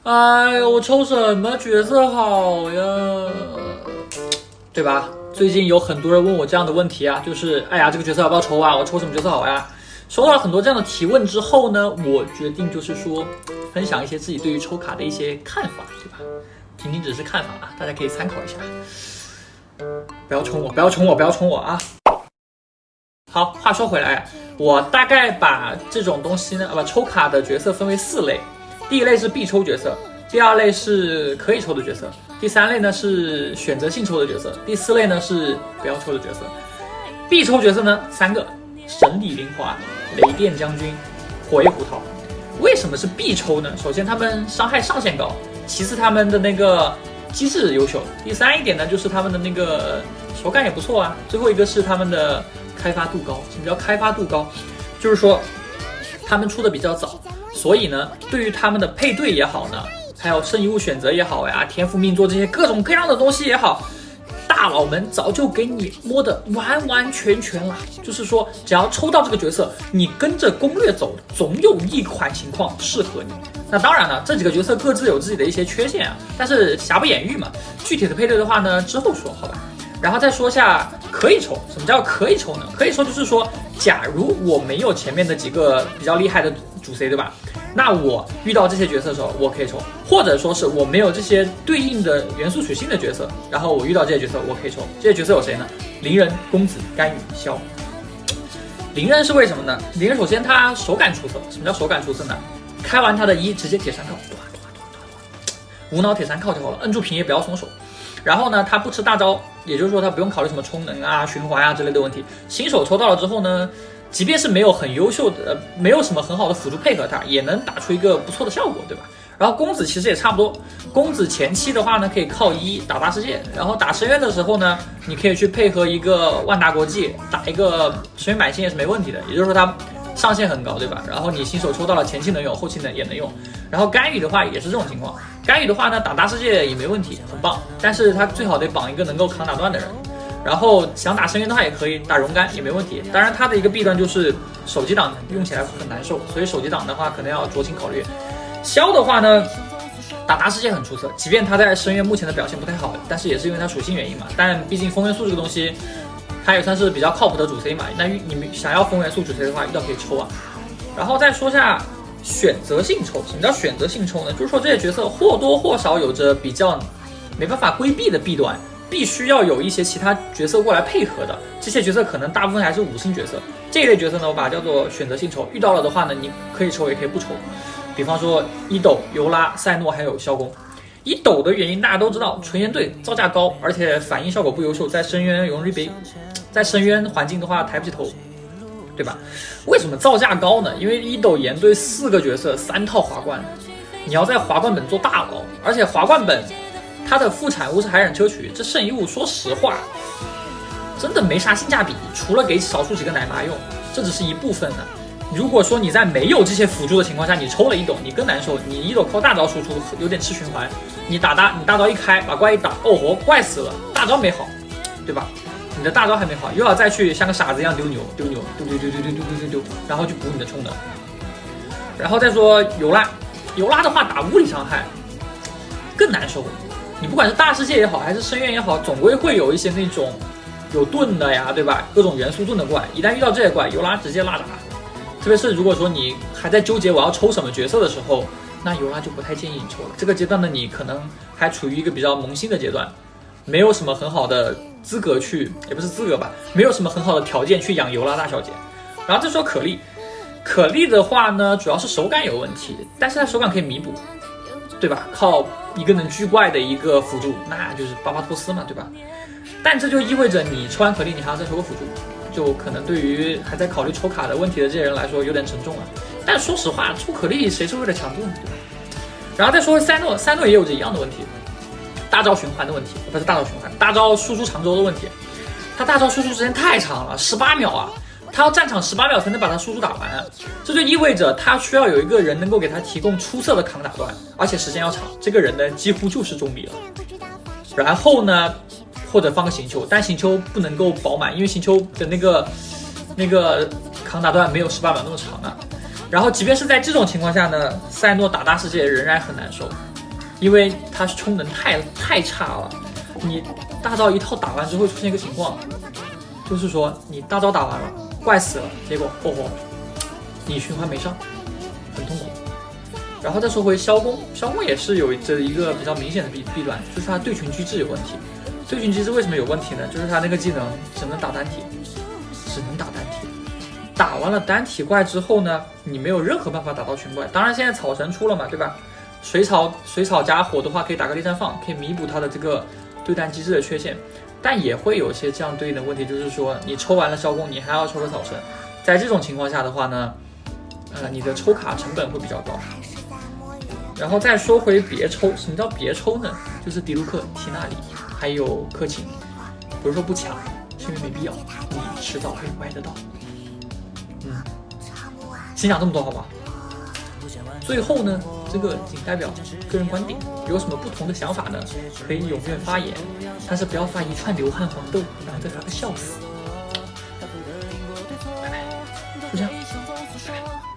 哎呦，我抽什么角色好呀？对吧？最近有很多人问我这样的问题啊，就是哎呀，这个角色要不要抽啊？我抽什么角色好呀？收到了很多这样的提问之后呢，我决定就是说，分享一些自己对于抽卡的一些看法，对吧？仅仅只是看法啊，大家可以参考一下。不要冲我，不要冲我，不要冲我啊！好，话说回来，我大概把这种东西呢，抽卡的角色分为4类。第一类是必抽角色，第二类是可以抽的角色，第三类呢是选择性抽的角色，第4类呢是不要抽的角色。必抽角色呢3个：神里灵华、雷电将军、火焰胡桃。为什么是必抽呢？首先他们伤害上限高，其次他们的那个机制优秀，第三一点呢就是他们的那个手感也不错啊。最后一个是他们的开发度高。什么叫开发度高？就是说他们出的比较早，所以呢对于他们的配对也好呢，还有圣遗物选择也好呀，天赋命座这些各种各样的东西也好，大佬们早就给你摸得完完全全了。就是说只要抽到这个角色，你跟着攻略走，总有一款情况适合你。那当然了，这几个角色各自有自己的一些缺陷啊，但是瑕不掩瑜嘛。具体的配对的话呢，之后说好吧。然后再说下可以抽。什么叫可以抽呢？可以抽就是说，假如我没有前面的几个比较厉害的主 C， 对吧？那我遇到这些角色的时候，我可以抽，或者说是我没有这些对应的元素属性的角色，然后我遇到这些角色，我可以抽。这些角色有谁呢？灵人、公子、干羽、萧。灵人是为什么呢？灵人首先他手感出色。什么叫手感出色呢？开完他的直接铁山靠，无脑铁山靠就好了，摁住平也不要松手。然后呢，他不吃大招，也就是说他不用考虑什么充能啊、循环啊之类的问题。新手抽到了之后呢，即便是没有很优秀的，没有什么很好的辅助配合他，也能打出一个不错的效果，对吧？然后公子其实也差不多。公子前期的话呢，可以靠打大世界，然后打深渊的时候呢，你可以去配合一个万达国际，打一个深渊满星也是没问题的。也就是说他上限很高，对吧？然后你新手抽到了，前期能用，后期也能用。然后干羽的话也是这种情况。干羽的话呢，打大世界也没问题，很棒。但是他最好得绑一个能够扛打断的人。然后想打深渊的话也可以，打熔干也没问题。当然它的一个弊端就是手机档用起来很难受，所以手机档的话可能要酌情考虑。萧的话呢，打大世界很出色，即便他在深渊目前的表现不太好，但是也是因为他属性原因嘛。但毕竟风元素这个东西，它也算是比较靠谱的主 C 嘛。那你们想要风元素主 C 的话，遇到可以抽啊。然后再说下选择性抽。什么叫选择性抽呢？就是说这些角色或多或少有着比较没办法规避的弊端，必须要有一些其他角色过来配合的。这些角色可能大部分还是5星角色。这一类角色呢，我把它叫做选择性抽。遇到了的话呢，你可以抽也可以不抽。比方说伊斗、尤拉、赛诺还有萧公。伊斗的原因大家都知道，纯颜队造价高，而且反应效果不优秀，在深渊环境的话抬不起头，对吧？为什么造价高呢？因为伊斗颜队4个角色3套华冠，你要在华冠本做大佬，而且华冠本它的副产物是海染砗磲，这圣遗物说实话真的没啥性价比，除了给少数几个奶妈用，这只是一部分的。如果说你在没有这些辅助的情况下，你抽了一斗，你更难受。你一斗靠大招输出，有点吃循环。你大招一开，把怪一打，哦豁，怪死了，大招没好，对吧？你的大招还没好，又要再去像个傻子一样丢牛，然后去补你的充能。然后再说尤拉的话，打物理伤害更难受。你不管是大世界也好，还是深渊也好，总归会有一些那种有盾的呀，对吧？各种元素盾的怪，一旦遇到这些怪，尤拉直接拉闸。特别是如果说你还在纠结我要抽什么角色的时候，那尤拉就不太建议你抽了。这个阶段呢，你可能还处于一个比较萌新的阶段，没有什么很好的资格去，也不是资格吧，没有什么很好的条件去养尤拉大小姐。然后再说可莉的话呢，主要是手感有问题，但是它手感可以弥补，对吧？靠一个能狙怪的一个辅助，那就是巴巴托斯嘛，对吧？但这就意味着你抽完可莉，你还要再抽个辅助，就可能对于还在考虑抽卡的问题的这些人来说有点沉重了。但说实话，抽可莉谁是为了强度呢，对吧？然后再说赛诺也有着一样的问题，大招循环的问题，不是大招循环，大招输出长轴的问题。他大招输出时间太长了，18秒啊，他要战场18秒才能把他输出打完，这就意味着他需要有一个人能够给他提供出色的扛打断，而且时间要长。这个人呢，几乎就是钟离了。然后呢，或者放个行丘，但行丘不能够饱满，因为行丘的那个扛打段没有18秒那么长啊。然后即便是在这种情况下呢，赛诺打大世界仍然很难受。因为它充能太差了。你大招一套打完之后会出现一个情况，就是说你大招打完了，怪死了，结果你循环没上，很痛苦。然后再说回萧公，萧公也是有着一个比较明显的弊端，就是他对群机制有问题。对群机制为什么有问题呢？就是他那个技能只能打单体，打完了单体怪之后呢，你没有任何办法打到群怪。当然现在草神出了嘛，对吧？水草加火的话，可以打个力战放，可以弥补他的这个对单机制的缺陷，但也会有些这样对应的问题，就是说你抽完了萧公，你还要抽个草神，在这种情况下的话呢，你的抽卡成本会比较高。然后再说回别抽，什么叫别抽呢？就是迪卢克、缇娜里还有克勤，不是说不强，是因为没必要，你迟早会歪得到。先讲这么多好吗？最后呢，这个仅代表个人观点，有什么不同的想法呢？可以踊跃发言，但是不要发一串流汗黄豆，然后再发个笑死。拜拜，就这样。拜拜。